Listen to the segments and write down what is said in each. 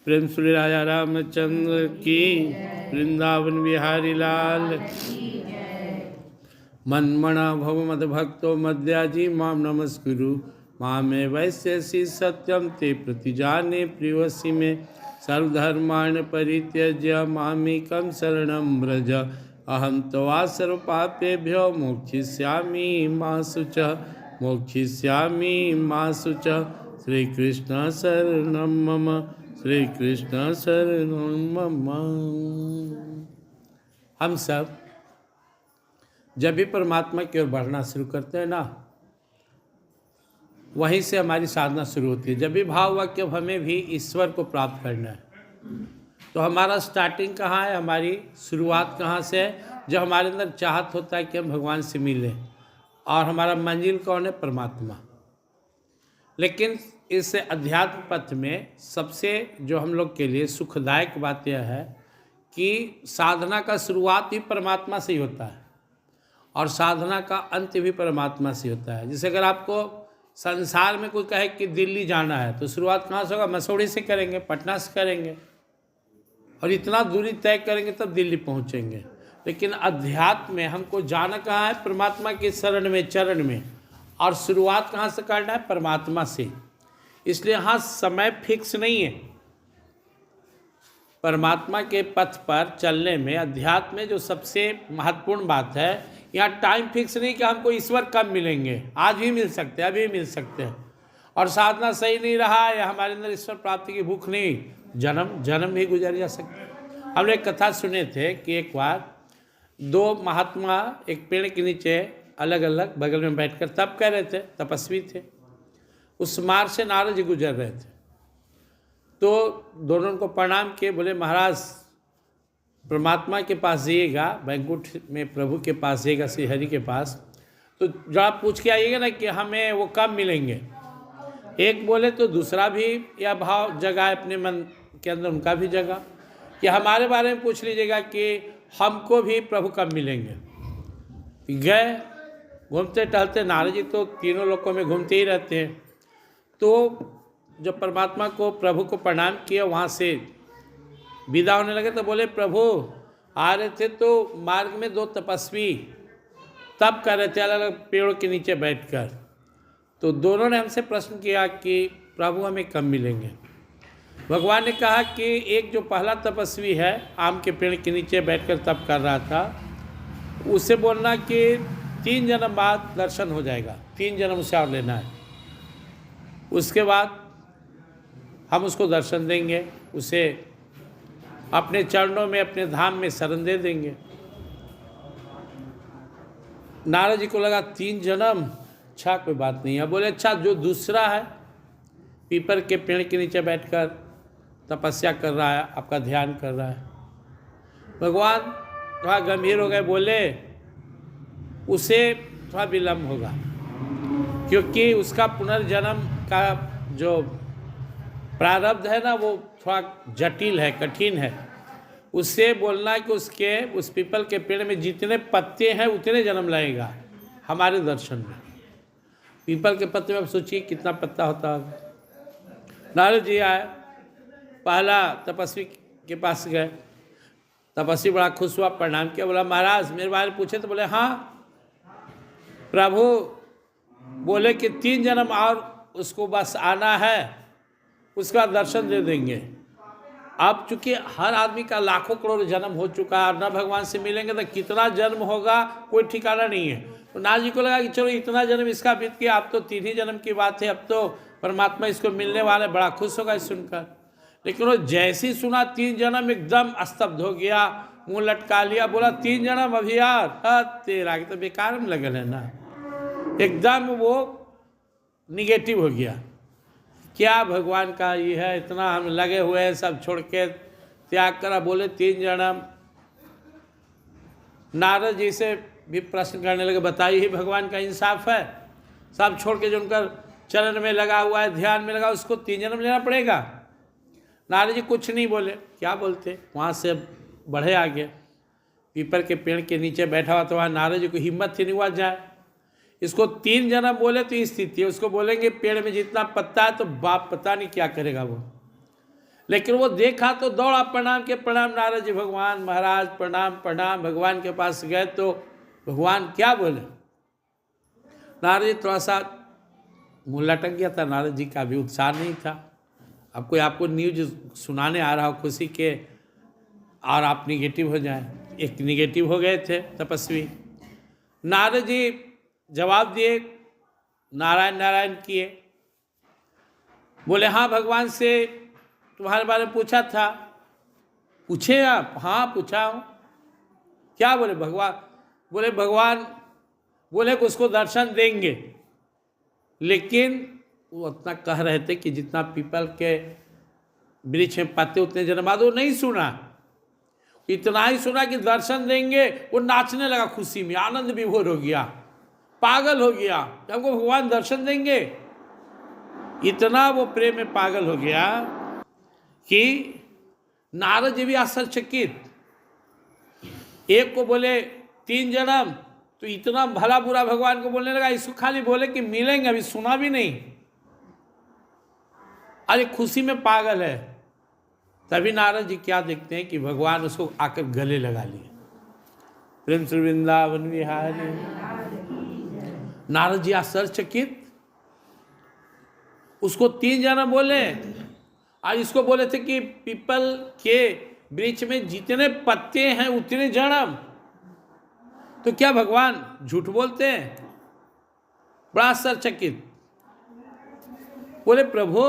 प्रेम श्री राजा रामचंद्र की, वृंदावन बिहारी लाल। मन्मना भव मद भक्तो मद्याजी माम नमस्कुरु, मामे वैश्यसि सत्यम ते प्रतिजाने प्रियसी में, सर्वधर्मान् परित्यज्य मामेकं शरणं व्रज, अहं त्वा सर्वपापेभ्यो मोक्षयिष्यामि मा शुचः, मोक्षयिष्यामि मा शुचः। श्री कृष्ण शरणं मम, श्री कृष्ण शरणं मम। हम सब जब भी परमात्मा की ओर बढ़ना शुरू करते हैं ना, वहीं से हमारी साधना शुरू होती है। जब भी भाव हुआ कि अब हमें भी ईश्वर को प्राप्त करना है, तो हमारा स्टार्टिंग कहाँ है, हमारी शुरुआत कहाँ से है? जब हमारे अंदर चाहत होता है कि हम भगवान से मिलें, और हमारा मंजिल कौन है? परमात्मा। लेकिन इस अध्यात्म पथ में सबसे जो हम लोग के लिए सुखदायक बात यह है कि साधना का शुरुआत भी परमात्मा से ही होता है, और साधना का अंत भी परमात्मा से होता है। जैसे अगर आपको संसार में कोई कहे कि दिल्ली जाना है, तो शुरुआत कहाँ से होगा? मसूरी से करेंगे, पटना से करेंगे, और इतना दूरी तय करेंगे तब दिल्ली पहुँचेंगे। लेकिन अध्यात्म में हमको जाना कहाँ है? परमात्मा के शरण में, चरण में, और शुरुआत कहाँ से करना है? परमात्मा से। इसलिए यहाँ समय फिक्स नहीं है। परमात्मा के पथ पर चलने में, अध्यात्म में जो सबसे महत्वपूर्ण बात है, यहाँ टाइम फिक्स नहीं कि हमको ईश्वर कब मिलेंगे। आज भी मिल सकते हैं, अभी भी मिल सकते हैं। और साधना सही नहीं रहा या हमारे अंदर ईश्वर प्राप्ति की भूख नहीं, जन्म भी गुजर जा सकते हैं। हमने एक कथा सुने थे कि एक बार दो महात्मा एक पेड़ के नीचे अलग अलग बगल में बैठकर तप कर रहे थे, तपस्वी थे। उस मार्ग से नारद जी गुजर रहे थे, तो दोनों को प्रणाम किए, बोले महाराज परमात्मा के पास जाइएगा, वैकुंठ में प्रभु के पास जाइएगा, श्री हरि के पास, तो जब आप पूछ के आइएगा ना कि हमें वो कब मिलेंगे। एक बोले तो दूसरा भी यह भाव जगा अपने मन के अंदर, उनका भी जगा कि हमारे बारे में पूछ लीजिएगा कि हमको भी प्रभु कब मिलेंगे। गए, घूमते टहलते, नारद जी तो तीनों लोकों में घूमते ही रहते हैं। तो जब परमात्मा को, प्रभु को प्रणाम किया, वहाँ से विदा होने लगे तो बोले प्रभु आ रहे थे तो मार्ग में दो तपस्वी तप कर रहे थे अलग अलग पेड़ों के नीचे बैठकर। तो दोनों ने हमसे प्रश्न किया कि प्रभु हमें कब मिलेंगे। भगवान ने कहा कि एक जो पहला तपस्वी है, आम के पेड़ के नीचे बैठकर तप कर रहा था, उसे बोलना कि 3 जन्म बाद दर्शन हो जाएगा, 3 जन्म उसे और लेना है, उसके बाद हम उसको दर्शन देंगे, उसे अपने चरणों में, अपने धाम में शरण दे देंगे। नारद जी को लगा 3 जन्म, अच्छा कोई बात नहीं है। बोले अच्छा जो दूसरा है, पीपल के पेड़ के नीचे बैठकर तपस्या कर रहा है, आपका ध्यान कर रहा है। भगवान थोड़ा गंभीर हो गए, बोले उसे थोड़ा विलम्ब होगा, क्योंकि उसका पुनर्जन्म का जो प्रारब्ध है ना, वो थोड़ा जटिल है, कठिन है। उससे बोलना कि उसके उस पीपल के पेड़ में जितने पत्ते हैं उतने जन्म लगेगा हमारे दर्शन में। पीपल के पत्ते में आप सोचिए कितना पत्ता होता है। नारद जी आए, पहला तपस्वी के पास गए, तपस्वी बड़ा खुश हुआ, प्रणाम किया, बोला महाराज मेरे बारे में पूछे? तो बोले हाँ, प्रभु बोले कि 3 जन्म और उसको बस आना है, उसका दर्शन दे देंगे। अब चूंकि हर आदमी का लाखों करोड़ जन्म हो चुका है, न भगवान से मिलेंगे तो कितना जन्म होगा कोई ठिकाना नहीं है। तो नारद जी को लगा कि चलो इतना जन्म इसका बीत गया, अब तो 3 ही जन्म की बात है, अब तो परमात्मा इसको मिलने वाले, बड़ा खुश होगा इस सुनकर। लेकिन वो जैसे ही सुना 3 जन्म, एकदम स्तब्ध हो गया, मुँह लटका लिया, बोला 3 जन्म अभी यार, तेरा तो बेकार में लगल है ना। एकदम वो निगेटिव हो गया, क्या भगवान का ये है, इतना हम लगे हुए हैं, सब छोड़ के त्याग करा। बोले 3 जन्म। नारद जी से भी प्रश्न करने लगे, बताइए भगवान का इंसाफ है, सब छोड़ के जो उनका चरण में लगा हुआ है, ध्यान में लगा, उसको 3 जन्म लेना पड़ेगा। नारद जी कुछ नहीं बोले, क्या बोलते, वहाँ से बढ़े आगे, पीपल के पेड़ के नीचे बैठा हुआ, तो वहाँ नारद जी को हिम्मत ही नहीं हुआ जाए। इसको 3 जन्म बोले तो स्थिति है, उसको बोलेंगे पेड़ में जितना पत्ता है तो बाप पता नहीं क्या करेगा वो। लेकिन वो देखा तो दौड़ा प्रणाम के, प्रणाम नारद जी भगवान महाराज, प्रणाम प्रणाम। भगवान के पास गए तो भगवान क्या बोले? नारद जी थोड़ा सा मुँह लटक गया था, नारद जी का भी उत्साह नहीं था। अब कोई आपको न्यूज सुनाने आ रहा हो खुशी के और आप निगेटिव हो जाए, एक निगेटिव हो गए थे तपस्वी। नारद जी जवाब दिए, नारायण नारायण किए, बोले हाँ भगवान से तुम्हारे बारे में पूछा था। पूछे आप? हाँ पूछा हूँ। क्या बोले भगवान? बोले भगवान बोले कि उसको दर्शन देंगे, लेकिन वो उतना कह रहे थे कि जितना पीपल के वृक्ष में पत्ते उतने जन्म बाद, वो नहीं सुना। इतना ही सुना कि दर्शन देंगे, वो नाचने लगा खुशी में, आनंद विभोर हो गया, पागल हो गया कि हमको भगवान दर्शन देंगे। इतना वो प्रेम में पागल हो गया कि नारद जी भी आश्चर्यचकित। एक को बोले 3 जन्म, तो इतना भला बुरा भगवान को बोलने लगा। इसको खाली बोले कि मिलेंगे, अभी सुना भी नहीं, अरे खुशी में पागल है। तभी नारद जी क्या देखते हैं कि भगवान उसको आकर गले लगा लिए। प्रेम श्री वृंदावन विहारी। नारद जी आश्चर्यचकित। उसको 3 जन्म बोले और इसको बोले थे कि पीपल के वृक्ष में जितने पत्ते हैं उतने जन्म। तो क्या भगवान झूठ बोलते हैं? बड़ा आश्चर्यचकित। बोले प्रभु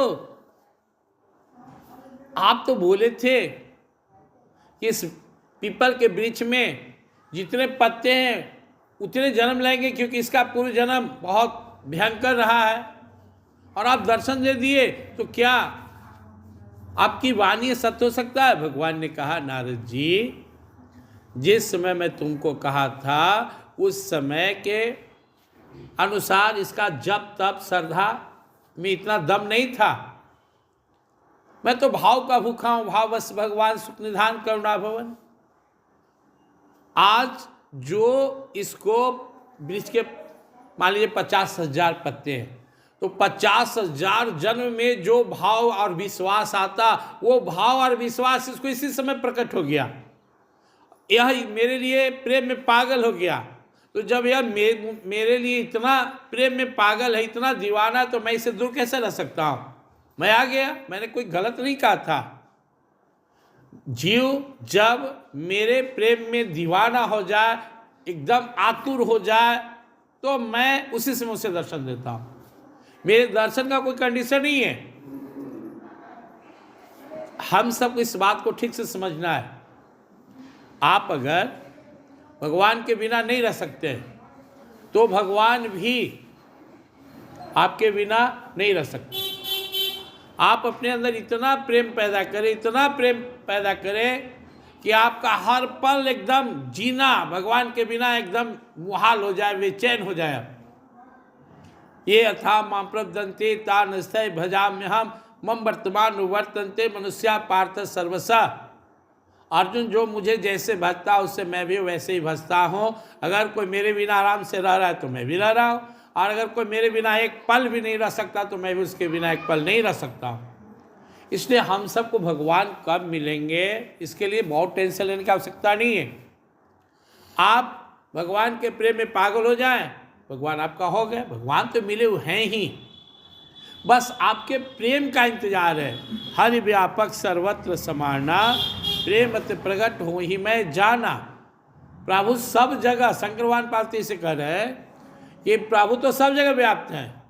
आप तो बोले थे कि इस पीपल के वृक्ष में जितने पत्ते हैं उतने जन्म लेंगे, क्योंकि इसका पूर्व जन्म बहुत भयंकर रहा है, और आप दर्शन दे दिए, तो क्या आपकी वाणी सत्य हो सकता है? भगवान ने कहा नारद जी, जिस समय मैं तुमको कहा था उस समय के अनुसार इसका जप तप श्रद्धा में इतना दम नहीं था। मैं तो भाव का भूखा हूं, भाववश भगवान सुख निधान करुणा भवन। आज जो इसको वृक्ष के मान लीजिए 50,000 पत्ते हैं, तो 50,000 जन्म में जो भाव और विश्वास आता, वो भाव और विश्वास इसको इसी समय प्रकट हो गया। यह मेरे लिए प्रेम में पागल हो गया। तो जब यह मेरे लिए इतना प्रेम में पागल है, इतना दीवाना, तो मैं इसे दूर कैसे रह सकता हूँ? मैं आ गया, मैंने कोई गलत नहीं कहा था। जीव जब मेरे प्रेम में दीवाना हो जाए, एकदम आतुर हो जाए, तो मैं उसी समय उसे दर्शन देता हूँ। मेरे दर्शन का कोई कंडीशन नहीं है। हम सबको इस बात को ठीक से समझना है। आप अगर भगवान के बिना नहीं रह सकते, तो भगवान भी आपके बिना नहीं रह सकते। आप अपने अंदर इतना प्रेम पैदा करें, इतना प्रेम पैदा करें कि आपका हर पल एकदम जीना भगवान के बिना एकदम मुहाल हो जाए, बेचैन हो जाए। ये अथा मां प्रबदन्ते तान स्थय भजाम्यहम मम वर्तमान वर्तन्ते मनुष्या पार्थ सर्वसा। अर्जुन, जो मुझे जैसे भजता उससे मैं भी वैसे ही भजता हूँ। अगर कोई मेरे बिना आराम से रह रहा है तो मैं भी रह रहा हूँ, और अगर कोई मेरे बिना एक पल भी नहीं रह सकता तो मैं भी उसके बिना एक पल नहीं रह सकता हूँ। इसलिए हम सबको भगवान कब मिलेंगे, इसके लिए बहुत टेंशन लेने की आवश्यकता नहीं है। आप भगवान के प्रेम में पागल हो जाएं, भगवान आपका हो गए। भगवान तो मिले हुए हैं ही, बस आपके प्रेम का इंतजार है। हरि व्यापक सर्वत्र समाना, प्रेम अति प्रकट हो ही मैं जाना। प्रभु सब जगह, शंकर भगवान पार्वती से कह रहे हैं कि प्रभु तो सब जगह व्याप्त हैं।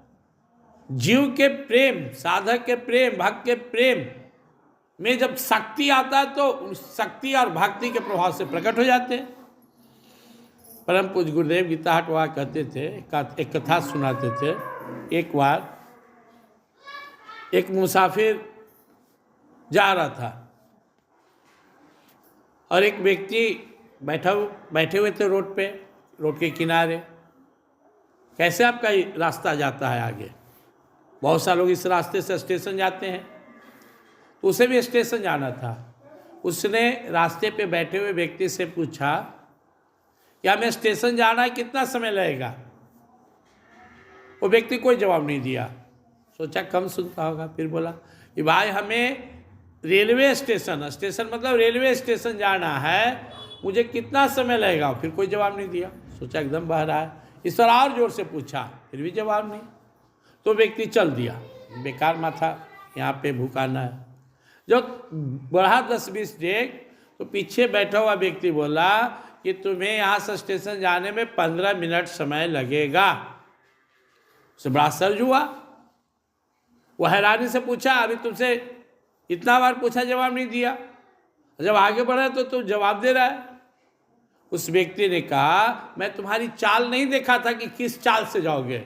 जीव के प्रेम, साधक के प्रेम, भक्त के प्रेम में जब शक्ति आता है तो उस शक्ति और भक्ति के प्रभाव से प्रकट हो जाते हैं। परम पूज्य गुरुदेव गीता हट वहाँ कहते थे, एक कथा सुनाते थे। एक बार एक मुसाफिर जा रहा था और एक व्यक्ति बैठे हुए थे रोड पे, रोड के किनारे। कैसे आपका रास्ता जाता है आगे? बहुत सारे लोग इस रास्ते से स्टेशन जाते हैं, तो उसे भी स्टेशन जाना था। उसने रास्ते पे बैठे हुए व्यक्ति से पूछा कि हमें स्टेशन जाना है, कितना समय लगेगा? वो व्यक्ति कोई जवाब नहीं दिया। सोचा कम सुनता होगा, फिर बोला कि भाई हमें रेलवे स्टेशन, स्टेशन मतलब रेलवे स्टेशन जाना है, मुझे कितना समय लगेगा? फिर कोई जवाब नहीं दिया। सोचा एकदम बहरा है। इस पर और जोर से पूछा, फिर भी जवाब नहीं। तो व्यक्ति चल दिया, बेकार माथा यहाँ पे भूखाना है। जब बढ़ा 10-20 डेग, तो पीछे बैठा हुआ व्यक्ति बोला कि तुम्हें यहाँ से स्टेशन जाने में 15 मिनट समय लगेगा। उसे बड़ा सर्ज हुआ। वो हैरानी से पूछा, अभी तुमसे इतना बार पूछा, जवाब नहीं दिया, जब आगे बढ़ा तो तुम जवाब दे रहा है। उस व्यक्ति ने कहा, मैं तुम्हारी चाल नहीं देखा था कि किस चाल से जाओगे,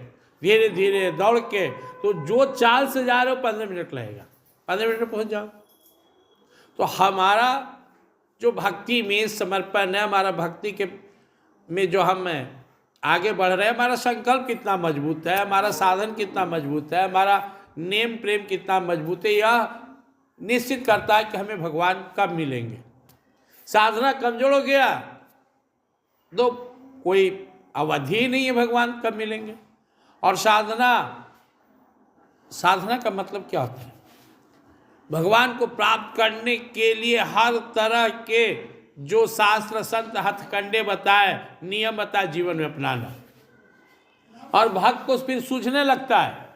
धीरे धीरे दौड़ के, तो जो चाल से जा रहे हो 15 मिनट लगेगा, 15 मिनट में पहुंच जाओ। तो हमारा जो भक्ति में समर्पण है, हमारा भक्ति के में जो हम आगे बढ़ रहे हैं, हमारा संकल्प कितना मजबूत है, हमारा साधन कितना मजबूत है, हमारा नेम प्रेम कितना मजबूत है, यह निश्चित करता है कि हमें भगवान कब मिलेंगे। साधना कमजोर हो गया तो कोई अवधि नहीं है भगवान कब मिलेंगे। और साधना का मतलब क्या होता है? भगवान को प्राप्त करने के लिए हर तरह के जो शास्त्र संत हथकंडे बताए, नियम बताए, जीवन में अपनाना। और भक्त को फिर सूझने लगता है।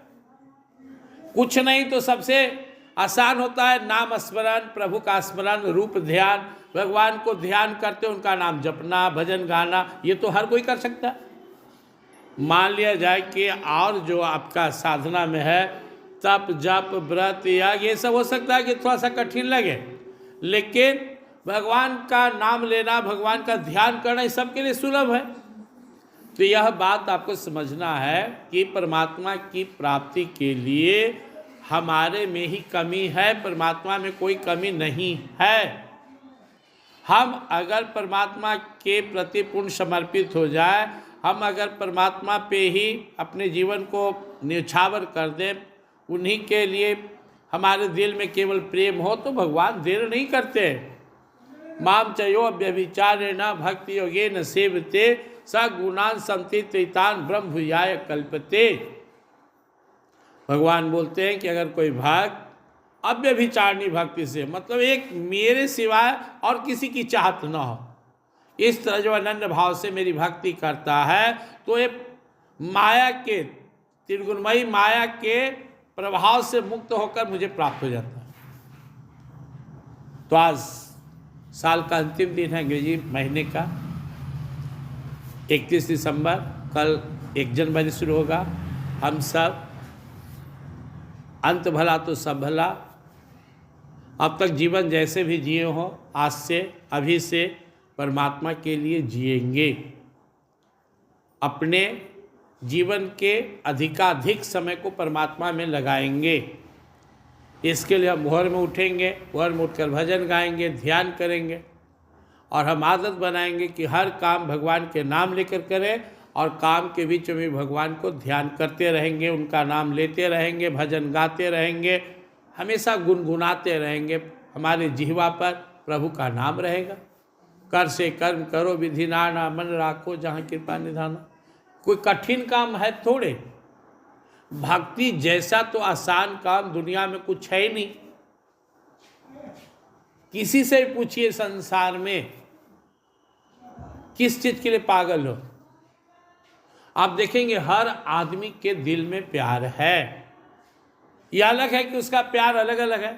कुछ नहीं तो सबसे आसान होता है नाम स्मरण, प्रभु का स्मरण, रूप ध्यान, भगवान को ध्यान करते उनका नाम जपना, भजन गाना, ये तो हर कोई कर सकता है। मान लिया जाए कि और जो आपका साधना में है, तप जप व्रत या ये सब हो सकता है कि थोड़ा सा कठिन लगे, लेकिन भगवान का नाम लेना, भगवान का ध्यान करना, ये सबके लिए सुलभ है। तो यह बात आपको समझना है कि परमात्मा की प्राप्ति के लिए हमारे में ही कमी है, परमात्मा में कोई कमी नहीं है। हम अगर परमात्मा के प्रति पूर्ण समर्पित हो जाए, हम अगर परमात्मा पे ही अपने जीवन को न्यौछावर कर दें, उन्हीं के लिए हमारे दिल में केवल प्रेम हो, तो भगवान देर नहीं करते। माम चयो व्यभिचारेण भक्ति योगेन सेवते सगुणान संतीतान ब्रह्म भूयाय कल्पते। भगवान बोलते हैं कि अगर कोई भक्त अव्यभिचारिणी भक्ति से, मतलब एक मेरे सिवाय और किसी की चाहत न हो, इस तरह जो अनन्य भाव से मेरी भक्ति करता है, तो ये माया के, त्रिगुणमयी माया के प्रभाव से मुक्त होकर मुझे प्राप्त हो जाता है। तो आज साल का अंतिम दिन है अंग्रेजी महीने का, 31 दिसंबर, कल 1 जनवरी शुरू होगा। हम सब अंत भला तो सब भला, अब तक जीवन जैसे भी जिए हो, आज से अभी से परमात्मा के लिए जिएंगे। अपने जीवन के अधिकाधिक समय को परमात्मा में लगाएंगे। इसके लिए हम भोर में उठेंगे, भोर में उठकर भजन गाएंगे, ध्यान करेंगे, और हम आदत बनाएंगे कि हर काम भगवान के नाम लेकर करें, और काम के बीच में भगवान को ध्यान करते रहेंगे, उनका नाम लेते रहेंगे, भजन गाते रहेंगे, हमेशा गुनगुनाते रहेंगे। हमारे जिह्वा पर प्रभु का नाम रहेगा। कर से कर्म करो विधि नाना, मन राखो जहाँ कृपा निधाना। कोई कठिन काम है थोड़े, भक्ति जैसा तो आसान काम दुनिया में कुछ है ही नहीं। किसी से पूछिए संसार में किस चीज के लिए पागल हो, आप देखेंगे हर आदमी के दिल में प्यार है। यह अलग है कि उसका प्यार अलग अलग है।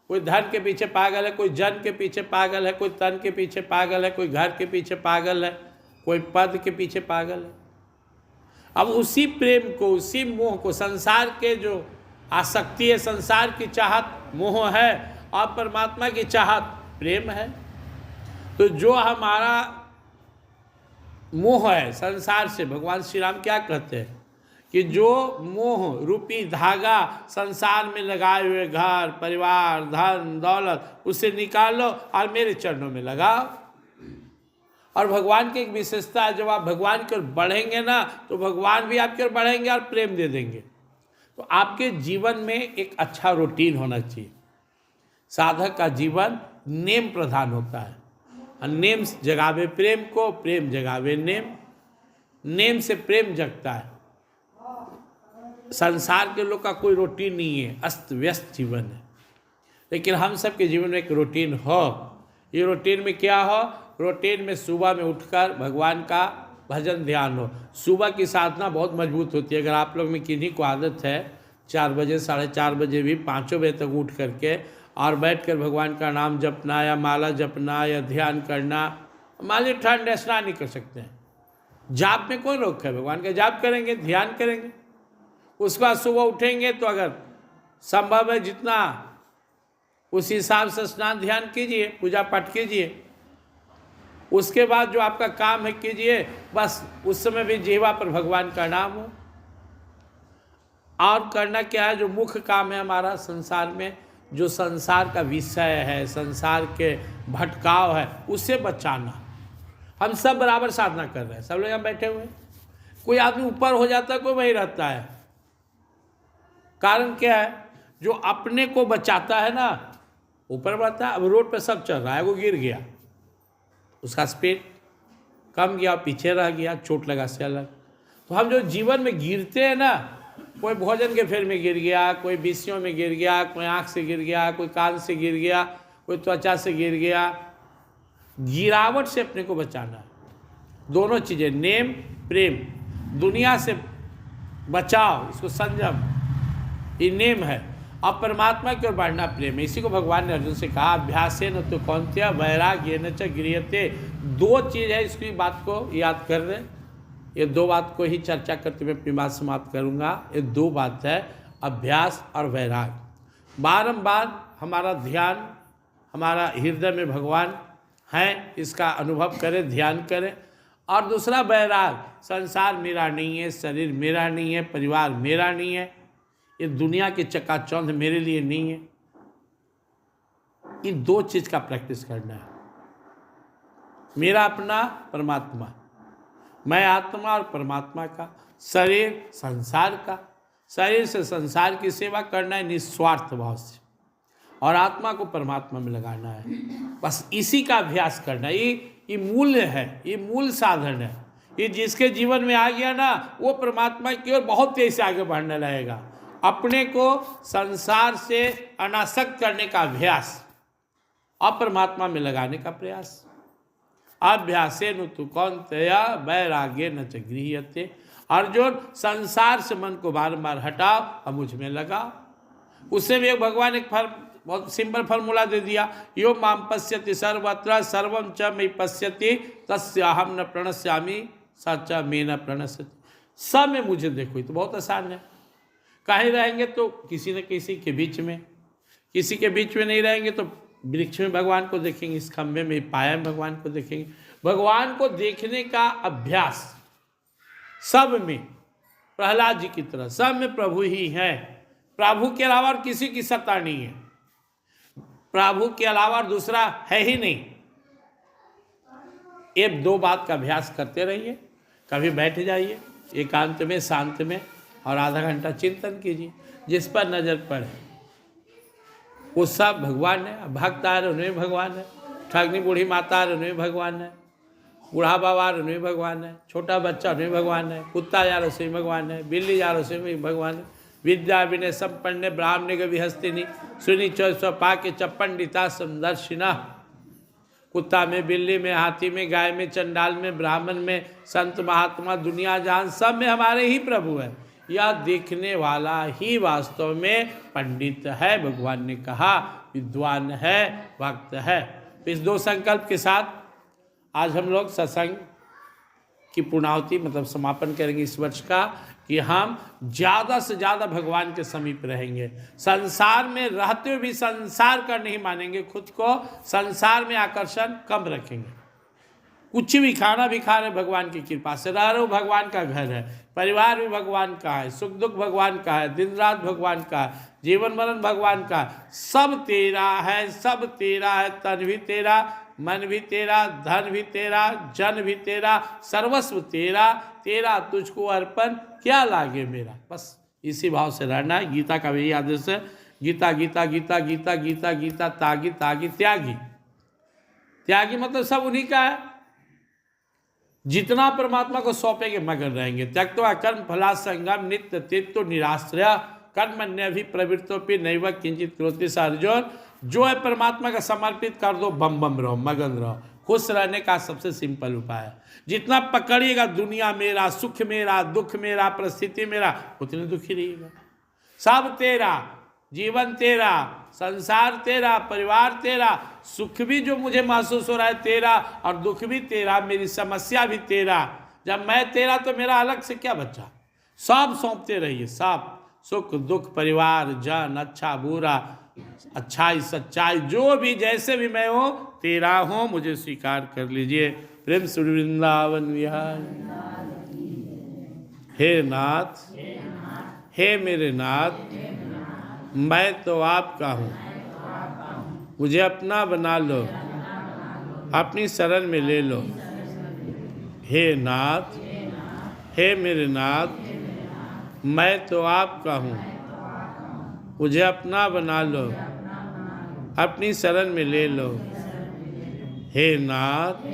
कोई धन के पीछे पागल है, कोई जन के पीछे पागल है, कोई तन के पीछे पागल है, कोई घर के पीछे पागल है, कोई पद के पीछे पागल है। अब उसी प्रेम को, उसी मोह को, संसार के जो आसक्ति है, संसार की चाहत मोह है, और परमात्मा की चाहत प्रेम है। तो जो हमारा मोह है संसार से, भगवान श्री राम क्या कहते हैं कि जो मोह रूपी धागा संसार में लगाए हुए घर परिवार धन दौलत, उसे निकालो और मेरे चरणों में लगाओ। और भगवान की एक विशेषता है, जब आप भगवान की ओर बढ़ेंगे ना, तो भगवान भी आपकी ओर बढ़ेंगे और प्रेम दे देंगे। तो आपके जीवन में एक अच्छा रूटीन होना चाहिए। साधक का जीवन नेम प्रधान होता है, और नेम जगावे प्रेम को, प्रेम जगावे नेम, नेम से प्रेम जगता है। संसार के लोग का कोई रूटीन नहीं है, अस्त व्यस्त जीवन है। लेकिन हम सब के जीवन में एक रूटीन हो। ये रूटीन में क्या हो? रूटीन में सुबह में उठकर भगवान का भजन ध्यान हो। सुबह की साधना बहुत मजबूत होती है। अगर आप लोग में किन्हीं को आदत है 4 बजे 4:30 बजे भी 5 बजे तक उठ करके और बैठकर भगवान का नाम जपना या माला जपना या ध्यान करना, मान लीजिए ठंड है स्नान नहीं कर सकते हैं, जाप में कोई रोक है? भगवान का जाप करेंगे, ध्यान करेंगे। उसके बाद सुबह उठेंगे तो अगर संभव है जितना उस हिसाब से स्नान ध्यान कीजिए, पूजा पाठ कीजिए। उसके बाद जो आपका काम है कीजिए, बस उस समय भी जीवा पर भगवान का नाम हो। और करना क्या है? जो मुख्य काम है हमारा संसार में, जो संसार का विषय है, संसार के भटकाव है, उससे बचाना। हम सब बराबर साधना कर रहे हैं, सब लोग यहाँ बैठे हुए हैं। कोई आदमी ऊपर हो जाता है, कोई वही रहता है। कारण क्या है? जो अपने को बचाता है ना, ऊपर बढ़ता है। अब रोड पे सब चल रहा है, वो गिर गया, उसका स्पीड कम गया, पीछे रह गया, चोट लगा से अलग। तो हम जो जीवन में गिरते हैं ना, कोई भोजन के फेर में गिर गया, कोई विषयों में गिर गया, कोई आँख से गिर गया, कोई कान से गिर गया, कोई त्वचा से गिर गया। गिरावट से अपने को बचाना है। दोनों चीज़ें, नेम प्रेम। दुनिया से बचाओ, इसको संयम, ये नेम है। अब परमात्मा की ओर बढ़ना प्रेम है। इसी को भगवान ने अर्जुन से कहा, अभ्यासे न तो कौन्त्य वैराग्य न च गृह्यते। 2 चीज़ है, इसकी बात को याद कर रहे। ये 2 बात को ही चर्चा करते हुए अपनी बात समाप्त करूँगा। ये 2 बात है, अभ्यास और वैराग्य। बारंबार हमारा ध्यान, हमारा हृदय में भगवान हैं, इसका अनुभव करें, ध्यान करें। और दूसरा वैराग, संसार मेरा नहीं है, शरीर मेरा नहीं है, परिवार मेरा नहीं है, ये दुनिया की चकाचौंध मेरे लिए नहीं है। इन 2 चीज़ का प्रैक्टिस करना है। मेरा अपना, परमात्मा, मैं आत्मा और परमात्मा का, शरीर संसार का। शरीर से संसार की सेवा करना है निस्वार्थ भाव से, और आत्मा को परमात्मा में लगाना है। बस इसी का अभ्यास करना है। ये मूल्य है, ये मूल साधन है। ये जिसके जीवन में आ गया ना, वो परमात्मा की ओर बहुत तेज से आगे बढ़ने लगेगा। अपने को संसार से अनासक्त करने का अभ्यास और परमात्मा में लगाने का प्रयास। अभ्यासे नु तु कौन्तेय वैराग्ये न च गृह्यते। अर्जुन, संसार से मन को बारंबार हटाओ और मुझ में लगाओ। उससे भी भगवान एक बहुत सिंपल फार्मूला दे दिया, यो माम पश्यति सर्वत्र सर्वम च मयि पश्यति तस्याहम न प्रणश्यामि स च मे न प्रणश्यति। सब में मुझे देखो। ये तो बहुत आसान है। कहीं रहेंगे तो किसी न किसी के बीच में, किसी के बीच में नहीं रहेंगे तो वृक्ष में भगवान को देखेंगे, इस खम्भे में पाया में भगवान को देखेंगे। भगवान को देखने का अभ्यास सब में, प्रहलाद जी की तरह सब में प्रभु ही है। प्रभु के अलावा और किसी की सत्ता नहीं है। प्रभु के अलावा और दूसरा है ही नहीं। ये 2 बात का अभ्यास करते रहिए। कभी बैठ जाइए एकांत में, शांत में, और आधा घंटा चिंतन कीजिए। जिस पर नजर पड़े वो सब भगवान है। भक्त आ रहे उनमें भगवान है, ठगनी बूढ़ी माता आ रहे उनमें भगवान है, बूढ़ा बाबा आ रहे उनमें भगवान है, छोटा बच्चा उनमें भगवान है, कुत्ता जा रहे उसमें भगवान है, बिल्ली जा रहे उसमें भगवान है। विद्या विनय संपन्ने ब्राह्मणे के विहस्तिनी सुनी चौ पाके चपंडिता समदर्शिना। कुत्ता में, बिल्ली में, हाथी में, गाय में, चंडाल में, ब्राह्मण में, संत महात्मा, दुनिया जहान, सब में हमारे ही प्रभु है। यह देखने वाला ही वास्तव में पंडित है। भगवान ने कहा विद्वान है, भक्त है। इस 2 संकल्प के साथ आज हम लोग सत्संग की पूर्णाहुति मतलब समापन करेंगे इस वर्ष का, कि हम ज़्यादा से ज़्यादा भगवान के समीप रहेंगे। संसार में रहते हुए भी संसार का नहीं मानेंगे, खुद को संसार में आकर्षण कम रखेंगे। कुछ भी खाना भी खा रहे भगवान की कृपा से, रह रहे हो भगवान का घर है, परिवार भी भगवान का है, सुख दुख भगवान का है, दिन रात भगवान का है, जीवन मरण भगवान का है। सब तेरा है, सब तेरा है, तन भी तेरा, मन भी तेरा, धन भी तेरा, जन भी तेरा, सर्वस्व तेरा, तेरा तुझको अर्पण क्या लागे मेरा। बस इसी भाव से रहना है। गीता का भी आदेश है, गीता गीता गीता गीता गीता गीता तागी तागी त्यागी। त्यागी मतलब सब उन्हीं का है। जितना परमात्मा को सौंपेंगे मगन रहेंगे। त्यक्त्वा कर्म फला संगम नित्य तीर्थ निराश्रय कर्मण्य भी प्रवृत्तोपि नैव किंचित करोति। अर्जुन, जो है परमात्मा का समर्पित कर दो, बम बम रहो, मगन रहो। खुश रहने का सबसे सिंपल उपाय है। जितना पकड़िएगा दुनिया मेरा, सुख मेरा, दुख मेरा, परिस्थिति मेरा, उतने दुखी रहिएगा। सब तेरा, जीवन तेरा, संसार तेरा, परिवार तेरा, सुख भी जो मुझे महसूस हो रहा है तेरा, और दुख भी तेरा, मेरी समस्या भी तेरा। जब मैं तेरा तो मेरा अलग से क्या बचा? सब सौंपते रहिए, सब सुख दुख, परिवार, जन, अच्छा बुरा, अच्छाई सच्चाई, जो भी जैसे भी मैं हूँ तेरा हूँ, मुझे स्वीकार कर लीजिए। प्रेम से वृंदावन विहारी। हे नाथ, हे मेरे नाथ, मैं तो आपका हूँ, मुझे अपना बना लो, अपनी शरण में ले लो। हे नाथ, हे मेरे नाथ, मैं तो आपका हूँ, मुझे अपना बना लो, अपनी शरण में ले लो। हे नाथ,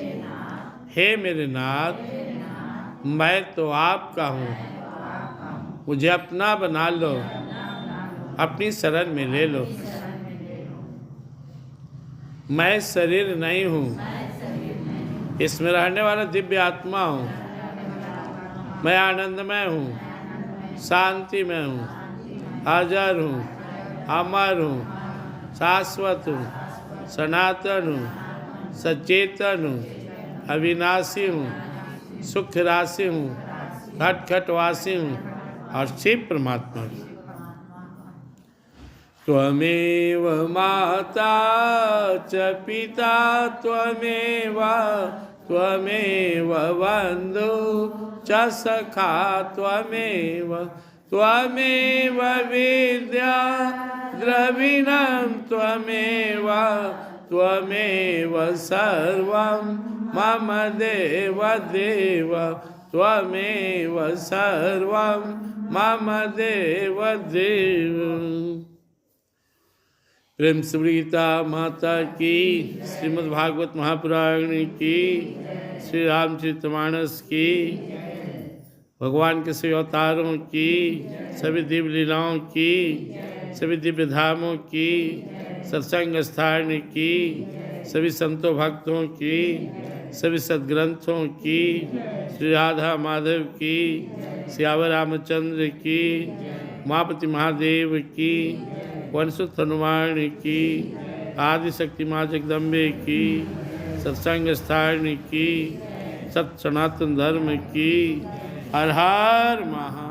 हे मेरे नाथ, मैं तो आपका हूँ, मुझे अपना बना लो, अपनी शरण में ले लो। मैं शरीर नहीं हूँ, इसमें रहने वाला दिव्य आत्मा हूँ। मैं आनंदमय हूँ, शांति में हूँ, अजर हूँ, अमर हूँ, शाश्वत हूँ, सनातन हूँ, सचेतन हूँ, अविनाशी हूँ, सुख राशि हूँ, घट घटवासी हूँ और शिव परमात्मा हूँ। त्वमेव माता च पिता त्वमेव, त्वमेव बन्धु च सखा त्वमेव, त्वमेव विद्या द्रविणं त्वमेव, त्वमेव सर्वं मम देव देव, त्वमेव सर्वं मम देव देव। प्रेम से गीता माता की, श्रीमद् भागवत महापुराण की, श्री रामचरितमानस की, भगवान के सभी अवतारों की, सभी दिव्य लीलाओं की, सभी दिव्य धामों की, सत्संग स्थान की, सभी संतों भक्तों की, सभी सद्ग्रंथों की, श्री राधा माधव की, श्यावर रामचंद्र की, उमापति महादेव की, वनसुत हनुमान की, आदिशक्ति माँ जगदम्बे की, सत्संग स्थान की, सत सनातन धर्म की। हर हर महा